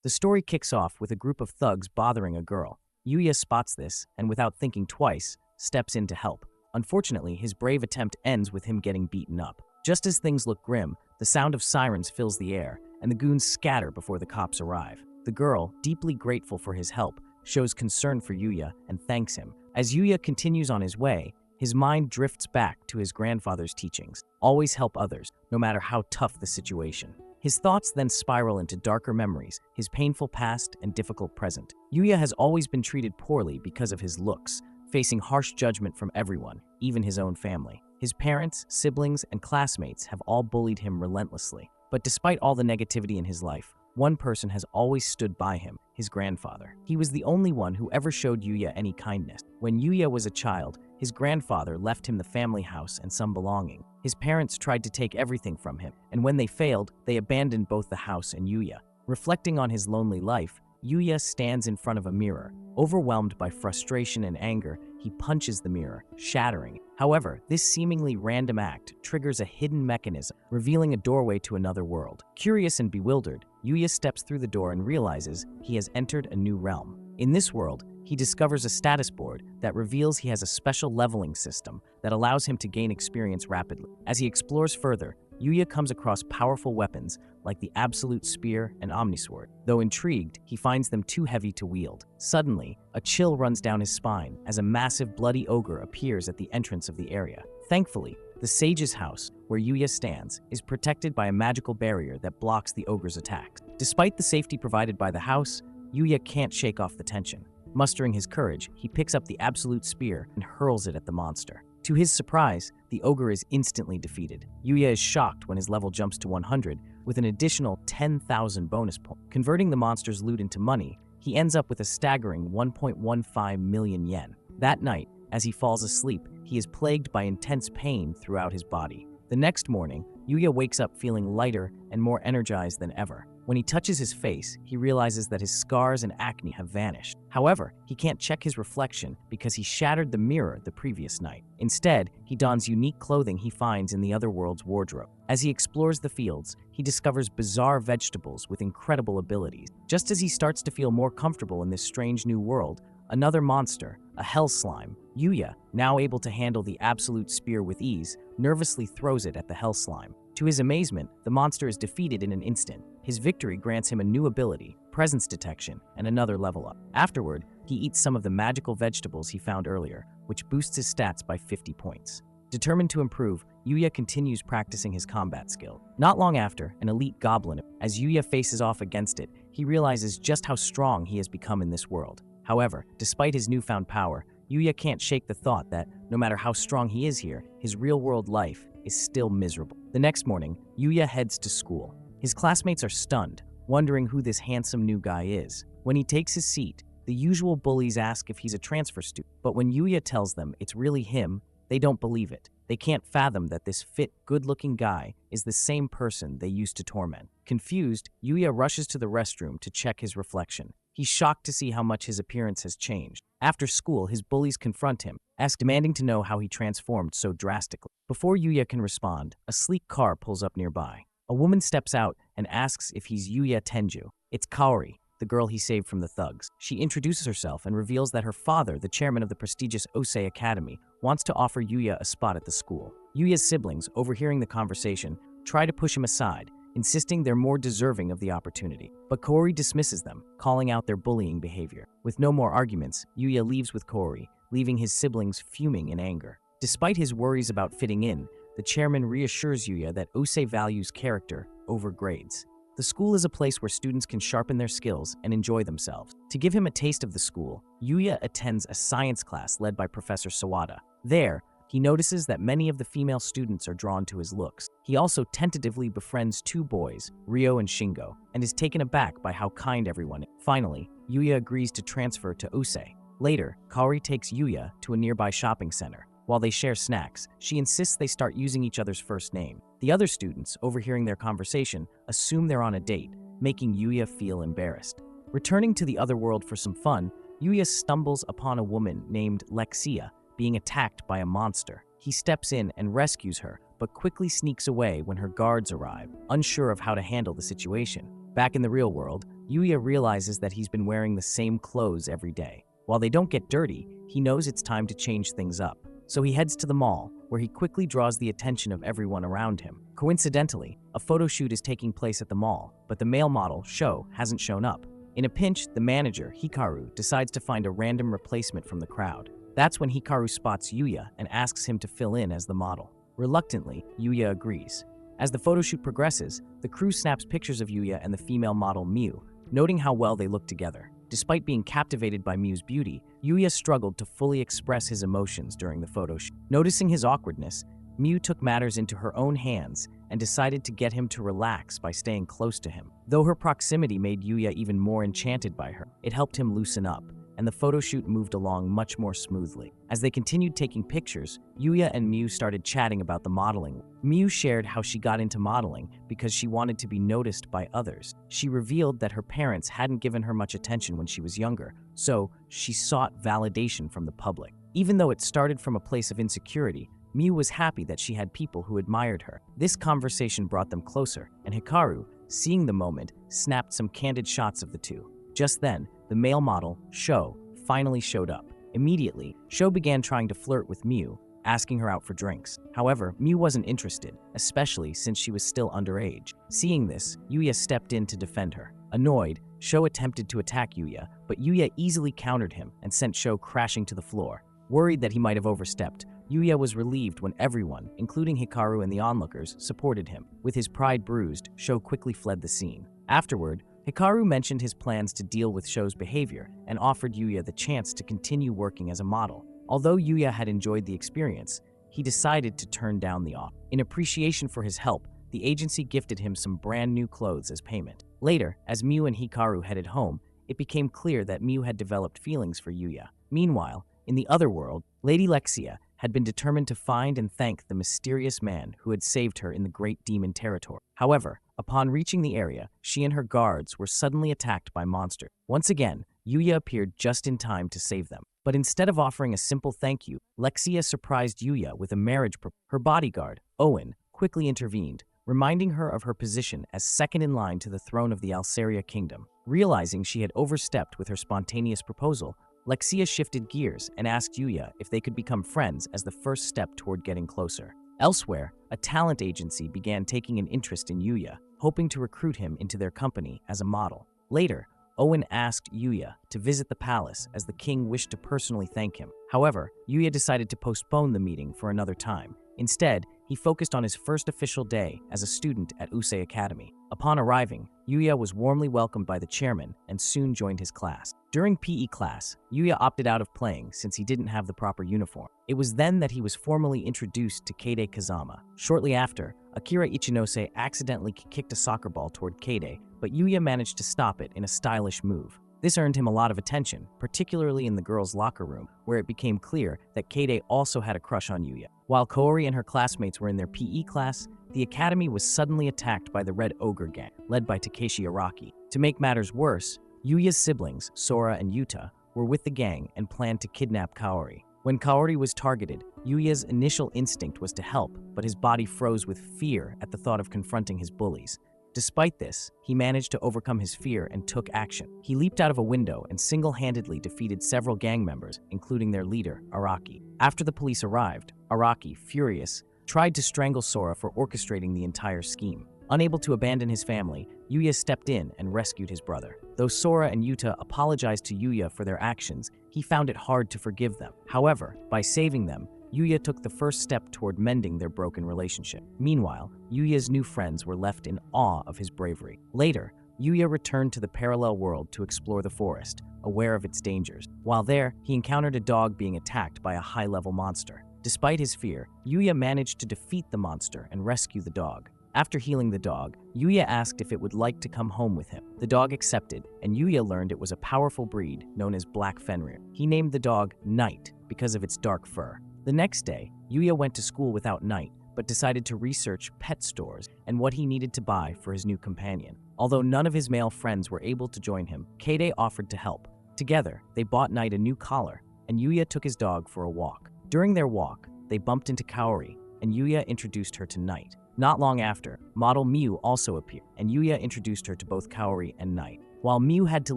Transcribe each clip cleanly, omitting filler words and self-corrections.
The story kicks off with a group of thugs bothering a girl. Yuya spots this and, without thinking twice, steps in to help. Unfortunately, his brave attempt ends with him getting beaten up. Just as things look grim, the sound of sirens fills the air, and the goons scatter before the cops arrive. The girl, deeply grateful for his help, shows concern for Yuya and thanks him. As Yuya continues on his way, his mind drifts back to his grandfather's teachings. Always help others, no matter how tough the situation. His thoughts then spiral into darker memories, his painful past and difficult present. Yuya has always been treated poorly because of his looks, facing harsh judgment from everyone, even his own family. His parents, siblings, and classmates have all bullied him relentlessly. But despite all the negativity in his life, one person has always stood by him, his grandfather. He was the only one who ever showed Yuya any kindness. When Yuya was a child, his grandfather left him the family house and some belonging. His parents tried to take everything from him, and when they failed, they abandoned both the house and Yuya. Reflecting on his lonely life, Yuya stands in front of a mirror. Overwhelmed by frustration and anger, he punches the mirror, shattering it. However, this seemingly random act triggers a hidden mechanism, revealing a doorway to another world. Curious and bewildered, Yuya steps through the door and realizes he has entered a new realm. In this world, he discovers a status board that reveals he has a special leveling system that allows him to gain experience rapidly. As he explores further, Yuya comes across powerful weapons like the Absolute Spear and Omnisword. Though intrigued, he finds them too heavy to wield. Suddenly, a chill runs down his spine as a massive bloody ogre appears at the entrance of the area. Thankfully, the sage's house, where Yuya stands, is protected by a magical barrier that blocks the ogre's attacks. Despite the safety provided by the house, Yuya can't shake off the tension. Mustering his courage, he picks up the Absolute Spear and hurls it at the monster. To his surprise, the ogre is instantly defeated. Yuya is shocked when his level jumps to 100, with an additional 10,000 bonus points. Converting the monster's loot into money, he ends up with a staggering 1.15 million yen. That night, as he falls asleep, he is plagued by intense pain throughout his body. The next morning, Yuya wakes up feeling lighter and more energized than ever. When he touches his face, he realizes that his scars and acne have vanished. However, he can't check his reflection because he shattered the mirror the previous night. Instead, he dons unique clothing he finds in the other world's wardrobe. As he explores the fields, he discovers bizarre vegetables with incredible abilities. Just as he starts to feel more comfortable in this strange new world, another monster, a hell slime, Yuya, now able to handle the Absolute Spear with ease, nervously throws it at the hell slime. To his amazement, the monster is defeated in an instant. His victory grants him a new ability, presence detection, and another level up. Afterward, he eats some of the magical vegetables he found earlier, which boosts his stats by 50 points. Determined to improve, Yuya continues practicing his combat skill. Not long after, an elite goblin, as Yuya faces off against it, he realizes just how strong he has become in this world. However, despite his newfound power, Yuya can't shake the thought that, no matter how strong he is here, his real-world life is still miserable. The next morning, Yuya heads to school. His classmates are stunned, wondering who this handsome new guy is. When he takes his seat, the usual bullies ask if he's a transfer student, but when Yuya tells them it's really him, they don't believe it. They can't fathom that this fit, good-looking guy is the same person they used to torment. Confused, Yuya rushes to the restroom to check his reflection. He's shocked to see how much his appearance has changed. After school, his bullies confront him, demanding to know how he transformed so drastically. Before Yuya can respond, a sleek car pulls up nearby. A woman steps out and asks if he's Yuya Tenju. It's Kaori, the girl he saved from the thugs. She introduces herself and reveals that her father, the chairman of the prestigious Osei Academy, wants to offer Yuya a spot at the school. Yuya's siblings, overhearing the conversation, try to push him aside, insisting they're more deserving of the opportunity. But Kaori dismisses them, calling out their bullying behavior. With no more arguments, Yuya leaves with Kaori, leaving his siblings fuming in anger. Despite his worries about fitting in, the chairman reassures Yuya that Osei values character over grades. The school is a place where students can sharpen their skills and enjoy themselves. To give him a taste of the school, Yuya attends a science class led by Professor Sawada. There, he notices that many of the female students are drawn to his looks. He also tentatively befriends two boys, Ryo and Shingo, and is taken aback by how kind everyone is. Finally, Yuya agrees to transfer to Osei. Later, Kaori takes Yuya to a nearby shopping center. While they share snacks, she insists they start using each other's first name. The other students, overhearing their conversation, assume they're on a date, making Yuya feel embarrassed. Returning to the other world for some fun, Yuya stumbles upon a woman named Lexia being attacked by a monster. He steps in and rescues her, but quickly sneaks away when her guards arrive, unsure of how to handle the situation. Back in the real world, Yuya realizes that he's been wearing the same clothes every day. While they don't get dirty, he knows it's time to change things up. So he heads to the mall, where he quickly draws the attention of everyone around him. Coincidentally, a photo shoot is taking place at the mall, but the male model, Sho, hasn't shown up. In a pinch, the manager, Hikaru, decides to find a random replacement from the crowd. That's when Hikaru spots Yuya and asks him to fill in as the model. Reluctantly, Yuya agrees. As the photo shoot progresses, the crew snaps pictures of Yuya and the female model Miu, noting how well they look together. Despite being captivated by Miu's beauty, Yuya struggled to fully express his emotions during the photo shoot. Noticing his awkwardness, Miu took matters into her own hands and decided to get him to relax by staying close to him. Though her proximity made Yuya even more enchanted by her, it helped him loosen up, and the photo shoot moved along much more smoothly. As they continued taking pictures, Yuya and Miu started chatting about the modeling. Miu shared how she got into modeling because she wanted to be noticed by others. She revealed that her parents hadn't given her much attention when she was younger, so she sought validation from the public. Even though it started from a place of insecurity, Miu was happy that she had people who admired her. This conversation brought them closer, and Hikaru, seeing the moment, snapped some candid shots of the two. Just then, the male model, Sho, finally showed up. Immediately, Sho began trying to flirt with Miu, asking her out for drinks. However, Miu wasn't interested, especially since she was still underage. Seeing this, Yuya stepped in to defend her. Annoyed, Sho attempted to attack Yuya, but Yuya easily countered him and sent Sho crashing to the floor. Worried that he might have overstepped, Yuya was relieved when everyone, including Hikaru and the onlookers, supported him. With his pride bruised, Sho quickly fled the scene. Afterward, Hikaru mentioned his plans to deal with Sho's behavior and offered Yuya the chance to continue working as a model. Although Yuya had enjoyed the experience, he decided to turn down the offer. In appreciation for his help, the agency gifted him some brand new clothes as payment. Later, as Miu and Hikaru headed home, it became clear that Miu had developed feelings for Yuya. Meanwhile, in the other world, Lady Lexia had been determined to find and thank the mysterious man who had saved her in the Great Demon Territory. However, upon reaching the area, she and her guards were suddenly attacked by monsters. Once again, Yuya appeared just in time to save them. But instead of offering a simple thank you, Lexia surprised Yuya with a marriage proposal. Her bodyguard, Owen, quickly intervened, reminding her of her position as second in line to the throne of the Alceria Kingdom. Realizing she had overstepped with her spontaneous proposal, Lexia shifted gears and asked Yuya if they could become friends as the first step toward getting closer. Elsewhere, a talent agency began taking an interest in Yuya, hoping to recruit him into their company as a model. Later, Owen asked Yuya to visit the palace as the king wished to personally thank him. However, Yuya decided to postpone the meeting for another time. Instead, he focused on his first official day as a student at Usei Academy. Upon arriving, Yuya was warmly welcomed by the chairman and soon joined his class. During PE class, Yuya opted out of playing since he didn't have the proper uniform. It was then that he was formally introduced to Keide Kazama. Shortly after, Akira Ichinose accidentally kicked a soccer ball toward Keide, but Yuya managed to stop it in a stylish move. This earned him a lot of attention, particularly in the girls' locker room, where it became clear that Keide also had a crush on Yuya. While Kaori and her classmates were in their PE class, the academy was suddenly attacked by the Red Ogre Gang, led by Takeshi Araki. To make matters worse, Yuya's siblings, Sora and Yuta, were with the gang and planned to kidnap Kaori. When Kaori was targeted, Yuya's initial instinct was to help, but his body froze with fear at the thought of confronting his bullies. Despite this, he managed to overcome his fear and took action. He leaped out of a window and single-handedly defeated several gang members, including their leader, Araki. After the police arrived, Araki, furious, tried to strangle Sora for orchestrating the entire scheme. Unable to abandon his family, Yuya stepped in and rescued his brother. Though Sora and Yuta apologized to Yuya for their actions, he found it hard to forgive them. However, by saving them, Yuya took the first step toward mending their broken relationship. Meanwhile, Yuya's new friends were left in awe of his bravery. Later, Yuya returned to the parallel world to explore the forest, aware of its dangers. While there, he encountered a dog being attacked by a high-level monster. Despite his fear, Yuya managed to defeat the monster and rescue the dog. After healing the dog, Yuya asked if it would like to come home with him. The dog accepted, and Yuya learned it was a powerful breed known as Black Fenrir. He named the dog Night because of its dark fur. The next day, Yuya went to school without Night, but decided to research pet stores and what he needed to buy for his new companion. Although none of his male friends were able to join him, Keide offered to help. Together, they bought Night a new collar, and Yuya took his dog for a walk. During their walk, they bumped into Kaori, and Yuya introduced her to Night. Not long after, model Miu also appeared, and Yuya introduced her to both Kaori and Night. While Miu had to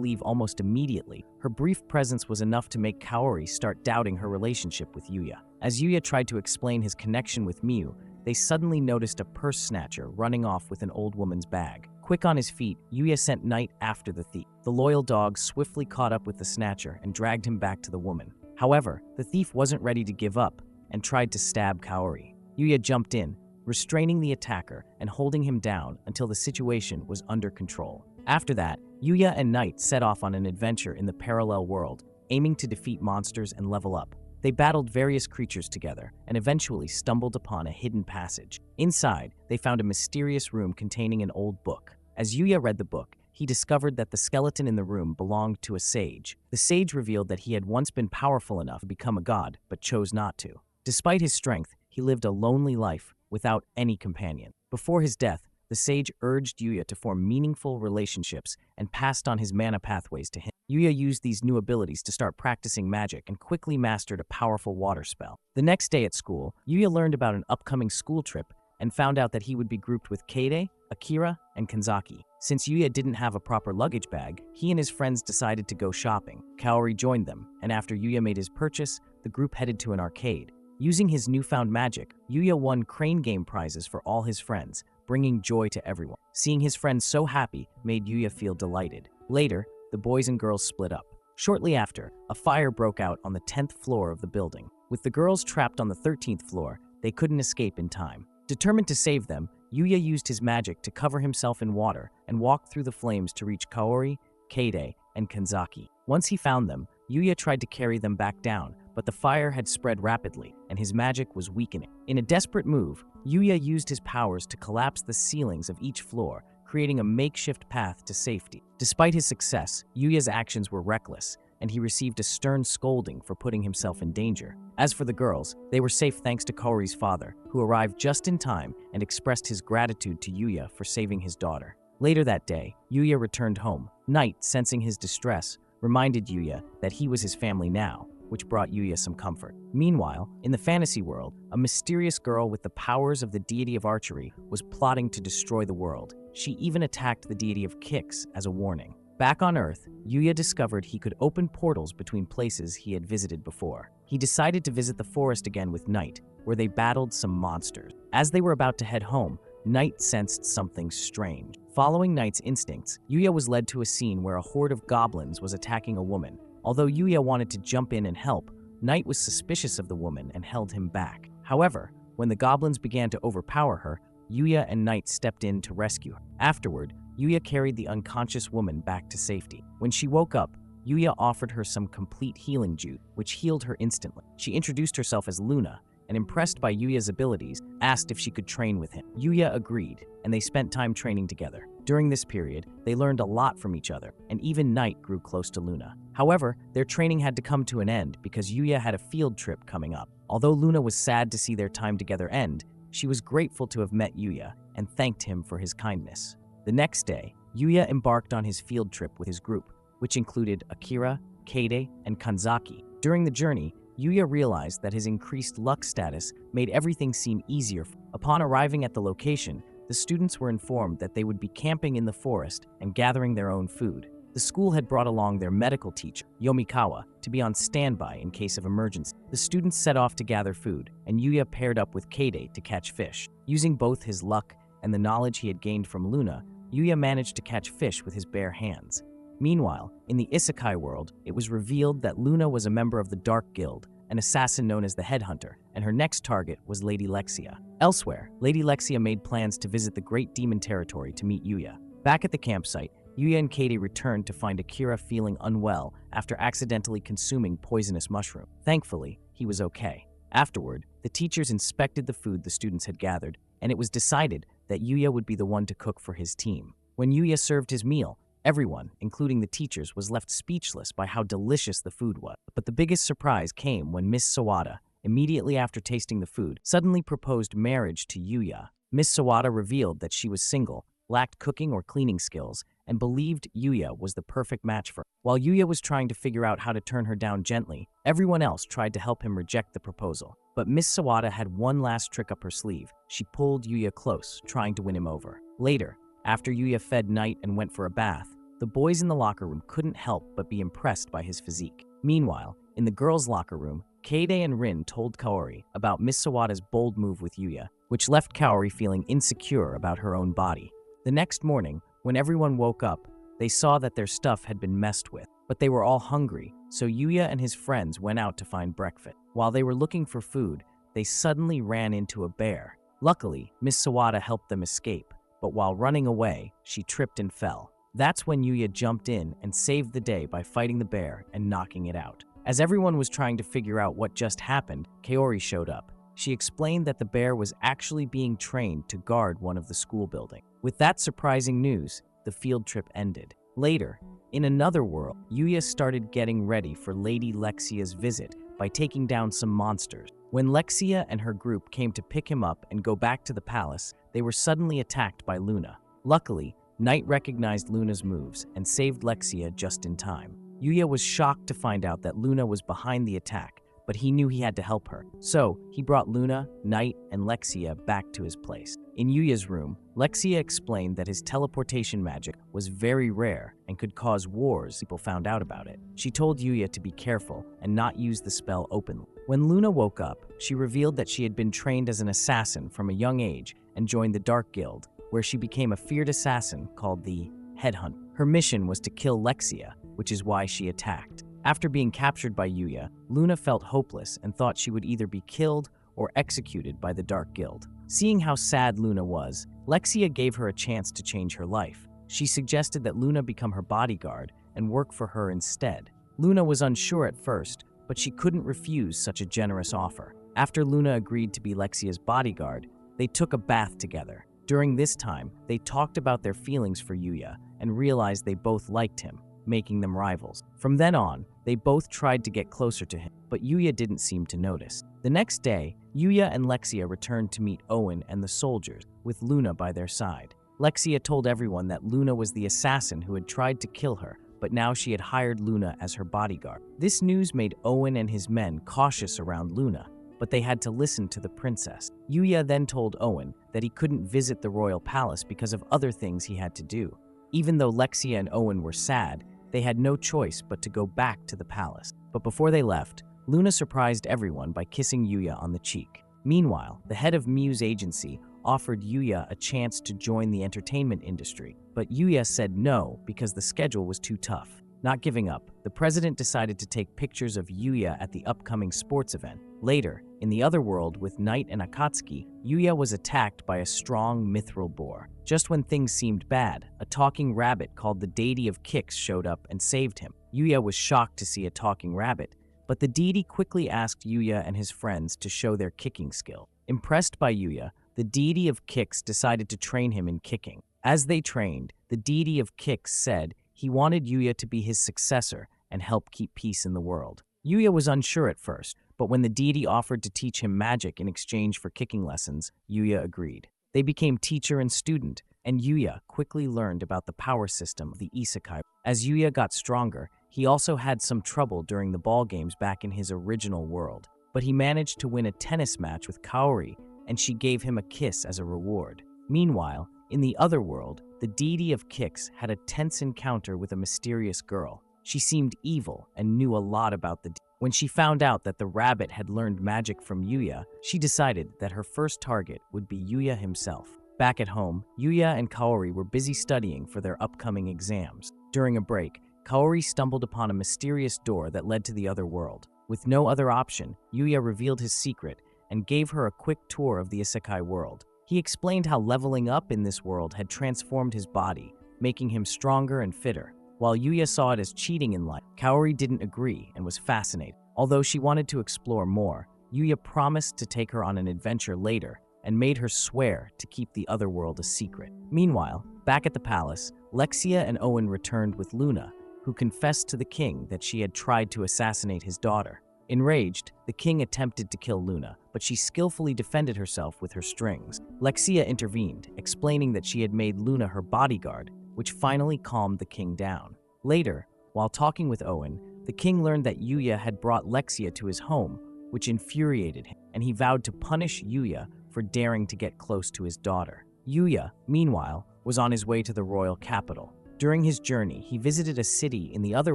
leave almost immediately, her brief presence was enough to make Kaori start doubting her relationship with Yuya. As Yuya tried to explain his connection with Miu, they suddenly noticed a purse snatcher running off with an old woman's bag. Quick on his feet, Yuya sent Knight after the thief. The loyal dog swiftly caught up with the snatcher and dragged him back to the woman. However, the thief wasn't ready to give up and tried to stab Kaori. Yuya jumped in, restraining the attacker and holding him down until the situation was under control. After that, Yuya and Knight set off on an adventure in the parallel world, aiming to defeat monsters and level up. They battled various creatures together and eventually stumbled upon a hidden passage. Inside, they found a mysterious room containing an old book. As Yuya read the book, he discovered that the skeleton in the room belonged to a sage. The sage revealed that he had once been powerful enough to become a god, but chose not to. Despite his strength, he lived a lonely life without any companion. Before his death, the sage urged Yuya to form meaningful relationships and passed on his mana pathways to him. Yuya used these new abilities to start practicing magic and quickly mastered a powerful water spell. The next day at school, Yuya learned about an upcoming school trip and found out that he would be grouped with Keide, Akira, and Kanzaki. Since Yuya didn't have a proper luggage bag, he and his friends decided to go shopping. Kaori joined them, and after Yuya made his purchase, the group headed to an arcade. Using his newfound magic, Yuya won crane game prizes for all his friends, bringing joy to everyone. Seeing his friends so happy made Yuya feel delighted. Later, the boys and girls split up. Shortly after, a fire broke out on the 10th floor of the building. With the girls trapped on the 13th floor, they couldn't escape in time. Determined to save them, Yuya used his magic to cover himself in water and walked through the flames to reach Kaori, Keide, and Kanzaki. Once he found them, Yuya tried to carry them back down, but the fire had spread rapidly and his magic was weakening. In a desperate move, Yuya used his powers to collapse the ceilings of each floor, creating a makeshift path to safety. Despite his success, Yuya's actions were reckless, and he received a stern scolding for putting himself in danger. As for the girls, they were safe thanks to Kaori's father, who arrived just in time and expressed his gratitude to Yuya for saving his daughter. Later that day, Yuya returned home. Knight, sensing his distress, reminded Yuya that he was his family now, which brought Yuya some comfort. Meanwhile, in the fantasy world, a mysterious girl with the powers of the deity of archery was plotting to destroy the world. She even attacked the deity of kicks as a warning. Back on Earth, Yuya discovered he could open portals between places he had visited before. He decided to visit the forest again with Knight, where they battled some monsters. As they were about to head home, Knight sensed something strange. Following Knight's instincts, Yuya was led to a scene where a horde of goblins was attacking a woman. Although Yuya wanted to jump in and help, Knight was suspicious of the woman and held him back. However, when the goblins began to overpower her, Yuya and Knight stepped in to rescue her. Afterward, Yuya carried the unconscious woman back to safety. When she woke up, Yuya offered her some complete healing juice, which healed her instantly. She introduced herself as Luna, and impressed by Yuya's abilities, asked if she could train with him. Yuya agreed, and they spent time training together. During this period, they learned a lot from each other, and even Knight grew close to Luna. However, their training had to come to an end because Yuya had a field trip coming up. Although Luna was sad to see their time together end, she was grateful to have met Yuya and thanked him for his kindness. The next day, Yuya embarked on his field trip with his group, which included Akira, Keide, and Kanzaki. During the journey, Yuya realized that his increased luck status made everything seem easier. Upon arriving at the location, the students were informed that they would be camping in the forest and gathering their own food. The school had brought along their medical teacher, Yomikawa, to be on standby in case of emergency. The students set off to gather food, and Yuya paired up with Keide to catch fish. Using both his luck and the knowledge he had gained from Luna, Yuya managed to catch fish with his bare hands. Meanwhile, in the Isekai world, it was revealed that Luna was a member of the Dark Guild, an assassin known as the Headhunter, and her next target was Lady Lexia. Elsewhere, Lady Lexia made plans to visit the Great Demon Territory to meet Yuya. Back at the campsite, Yuya and Keide returned to find Akira feeling unwell after accidentally consuming poisonous mushroom. Thankfully, he was okay. Afterward, the teachers inspected the food the students had gathered, and it was decided that Yuya would be the one to cook for his team. When Yuya served his meal, everyone, including the teachers, was left speechless by how delicious the food was. But the biggest surprise came when Miss Sawada, immediately after tasting the food, suddenly proposed marriage to Yuya. Miss Sawada revealed that she was single, lacked cooking or cleaning skills, and believed Yuya was the perfect match for her. While Yuya was trying to figure out how to turn her down gently, everyone else tried to help him reject the proposal. But Miss Sawada had one last trick up her sleeve. She pulled Yuya close, trying to win him over. Later, after Yuya fed Knight and went for a bath, The boys in the locker room couldn't help but be impressed by his physique. Meanwhile, in the girls' locker room, Kaede and Rin told Kaori about Miss Sawada's bold move with Yuya, which left Kaori feeling insecure about her own body. The next morning, when everyone woke up, they saw that their stuff had been messed with, but they were all hungry, so Yuya and his friends went out to find breakfast. While they were looking for food, they suddenly ran into a bear. Luckily, Miss Sawada helped them escape, but while running away, she tripped and fell. That's when Yuya jumped in and saved the day by fighting the bear and knocking it out. As everyone was trying to figure out what just happened, Kaori showed up. She explained that the bear was actually being trained to guard one of the school buildings. With that surprising news, the field trip ended. Later, in another world, Yuya started getting ready for Lady Lexia's visit by taking down some monsters. When Lexia and her group came to pick him up and go back to the palace, they were suddenly attacked by Luna. Luckily, Knight recognized Luna's moves and saved Lexia just in time. Yuya was shocked to find out that Luna was behind the attack, but he knew he had to help her. So, he brought Luna, Knight, and Lexia back to his place. In Yuya's room, Lexia explained that his teleportation magic was very rare and could cause wars if people found out about it. She told Yuya to be careful and not use the spell openly. When Luna woke up, she revealed that she had been trained as an assassin from a young age and joined the Dark Guild, where she became a feared assassin called the Headhunter. Her mission was to kill Lexia, which is why she attacked. After being captured by Yuya, Luna felt hopeless and thought she would either be killed or executed by the Dark Guild. Seeing how sad Luna was, Lexia gave her a chance to change her life. She suggested that Luna become her bodyguard and work for her instead. Luna was unsure at first, but she couldn't refuse such a generous offer. After Luna agreed to be Lexia's bodyguard, they took a bath together. During this time, they talked about their feelings for Yuya and realized they both liked him, making them rivals. From then on, they both tried to get closer to him, but Yuya didn't seem to notice. The next day, Yuya and Lexia returned to meet Owen and the soldiers, with Luna by their side. Lexia told everyone that Luna was the assassin who had tried to kill her, but now she had hired Luna as her bodyguard. This news made Owen and his men cautious around Luna, but they had to listen to the princess. Yuya then told Owen that he couldn't visit the royal palace because of other things he had to do. Even though Lexia and Owen were sad, they had no choice but to go back to the palace. But before they left, Luna surprised everyone by kissing Yuya on the cheek. Meanwhile, the head of Mew's agency offered Yuya a chance to join the entertainment industry, but Yuya said no because the schedule was too tough. Not giving up, the president decided to take pictures of Yuya at the upcoming sports event. Later, in the other world with Knight and Akatsuki, Yuya was attacked by a strong mithril boar. Just when things seemed bad, a talking rabbit called the deity of kicks showed up and saved him. Yuya was shocked to see a talking rabbit, but the deity quickly asked Yuya and his friends to show their kicking skill. Impressed by Yuya, the deity of kicks decided to train him in kicking. As they trained, the deity of kicks said he wanted Yuya to be his successor and help keep peace in the world. Yuya was unsure at first, but when the deity offered to teach him magic in exchange for kicking lessons, Yuya agreed. They became teacher and student, and Yuya quickly learned about the power system of the isekai. As Yuya got stronger, he also had some trouble during the ball games back in his original world, but he managed to win a tennis match with Kaori, and she gave him a kiss as a reward. Meanwhile, in the other world, the deity of kicks had a tense encounter with a mysterious girl. She seemed evil and knew a lot about the deity. When she found out that the rabbit had learned magic from Yuya, she decided that her first target would be Yuya himself. Back at home, Yuya and Kaori were busy studying for their upcoming exams. During a break, Kaori stumbled upon a mysterious door that led to the other world. With no other option, Yuya revealed his secret and gave her a quick tour of the isekai world. He explained how leveling up in this world had transformed his body, making him stronger and fitter. While Yuya saw it as cheating in life, Kaori didn't agree and was fascinated. Although she wanted to explore more, Yuya promised to take her on an adventure later and made her swear to keep the other world a secret. Meanwhile, back at the palace, Lexia and Owen returned with Luna, who confessed to the king that she had tried to assassinate his daughter. Enraged, the king attempted to kill Luna, but she skillfully defended herself with her strings. Lexia intervened, explaining that she had made Luna her bodyguard, which finally calmed the king down. Later, while talking with Owen, the king learned that Yuya had brought Lexia to his home, which infuriated him, and he vowed to punish Yuya for daring to get close to his daughter. Yuya, meanwhile, was on his way to the royal capital. During his journey, he visited a city in the other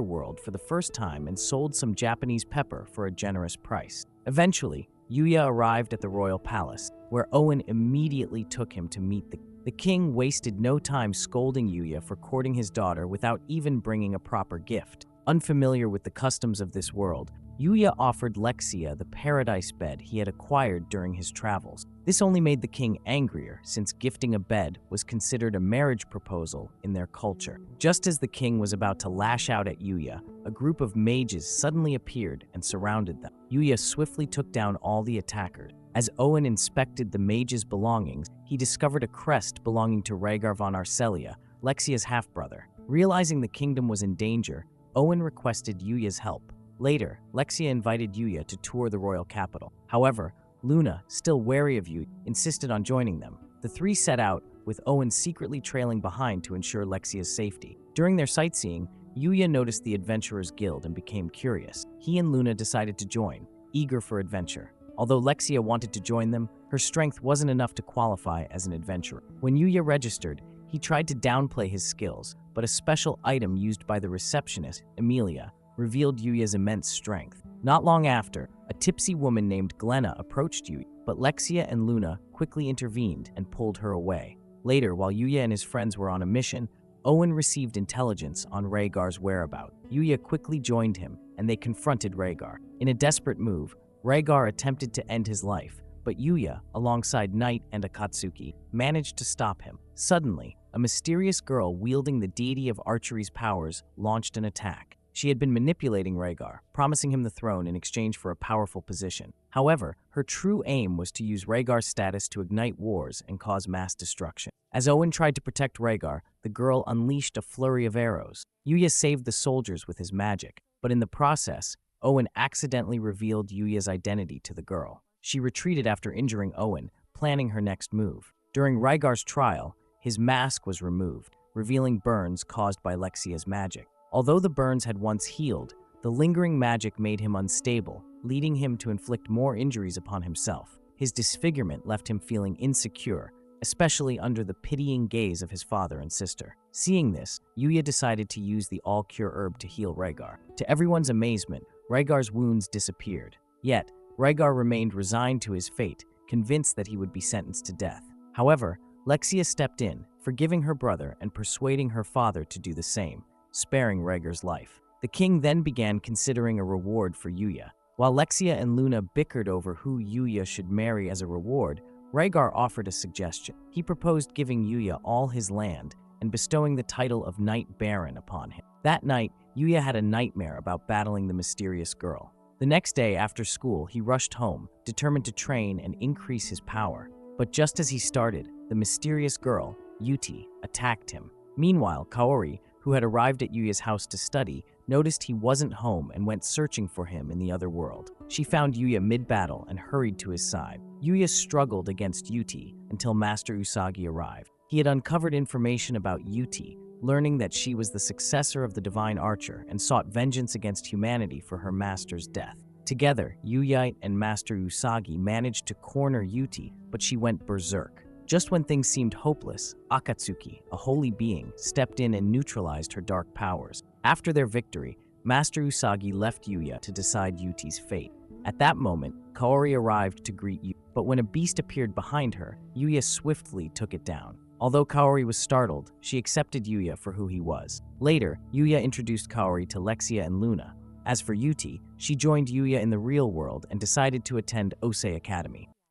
world for the first time and sold some Japanese pepper for a generous price. Eventually, Yuya arrived at the royal palace, where Owen immediately took him to meet the king. Wasted no time scolding Yuya for courting his daughter without even bringing a proper gift. Unfamiliar with the customs of this world, Yuya offered Lexia the paradise bed he had acquired during his travels. This only made the king angrier, since gifting a bed was considered a marriage proposal in their culture. Just as the king was about to lash out at Yuya, a group of mages suddenly appeared and surrounded them. Yuya swiftly took down all the attackers. As Owen inspected the mage's belongings, he discovered a crest belonging to Rhaegar von Arcelia, Lexia's half-brother. Realizing the kingdom was in danger, Owen requested Yuya's help. Later, Lexia invited Yuya to tour the royal capital. However, Luna, still wary of Yuya, insisted on joining them. The three set out, with Owen secretly trailing behind to ensure Lexia's safety. During their sightseeing, Yuya noticed the Adventurers Guild and became curious. He and Luna decided to join, eager for adventure. Although Lexia wanted to join them, her strength wasn't enough to qualify as an adventurer. When Yuya registered, he tried to downplay his skills, but a special item used by the receptionist, Emilia, revealed Yuya's immense strength. Not long after, a tipsy woman named Glenna approached Yuya, but Lexia and Luna quickly intervened and pulled her away. Later, while Yuya and his friends were on a mission, Owen received intelligence on Rhaegar's whereabouts. Yuya quickly joined him, and they confronted Rhaegar. In a desperate move, Rhaegar attempted to end his life, but Yuya, alongside Knight and Akatsuki, managed to stop him. Suddenly, a mysterious girl wielding the deity of archery's powers launched an attack. She had been manipulating Rhaegar, promising him the throne in exchange for a powerful position. However, her true aim was to use Rhaegar's status to ignite wars and cause mass destruction. As Owen tried to protect Rhaegar, the girl unleashed a flurry of arrows. Yuya saved the soldiers with his magic, but in the process, Owen accidentally revealed Yuya's identity to the girl. She retreated after injuring Owen, planning her next move. During Rhaegar's trial, his mask was removed, revealing burns caused by Lexia's magic. Although the burns had once healed, the lingering magic made him unstable, leading him to inflict more injuries upon himself. His disfigurement left him feeling insecure, especially under the pitying gaze of his father and sister. Seeing this, Yuya decided to use the all-cure herb to heal Rhaegar. To everyone's amazement, Rhaegar's wounds disappeared. Yet, Rhaegar remained resigned to his fate, convinced that he would be sentenced to death. However, Lexia stepped in, forgiving her brother and persuading her father to do the same, sparing Rhaegar's life. The king then began considering a reward for Yuya. While Lexia and Luna bickered over who Yuya should marry as a reward, Rhaegar offered a suggestion. He proposed giving Yuya all his land and bestowing the title of Knight Baron upon him. That night, Yuya had a nightmare about battling the mysterious girl. The next day after school, he rushed home, determined to train and increase his power. But just as he started, the mysterious girl, Yuti, attacked him. Meanwhile, Kaori, who had arrived at Yuya's house to study, noticed he wasn't home and went searching for him in the other world. She found Yuya mid-battle and hurried to his side. Yuya struggled against Yuti until Master Usagi arrived. He had uncovered information about Yuti, learning that she was the successor of the divine archer and sought vengeance against humanity for her master's death. Together, Yuya and Master Usagi managed to corner Yuti, but she went berserk. Just when things seemed hopeless, Akatsuki, a holy being, stepped in and neutralized her dark powers. After their victory, Master Usagi left Yuya to decide Yuti's fate. At that moment, Kaori arrived to greet Yuya, but when a beast appeared behind her, Yuya swiftly took it down. Although Kaori was startled, she accepted Yuya for who he was. Later, Yuya introduced Kaori to Lexia and Luna. As for Yuti, she joined Yuya in the real world and decided to attend Osei Academy.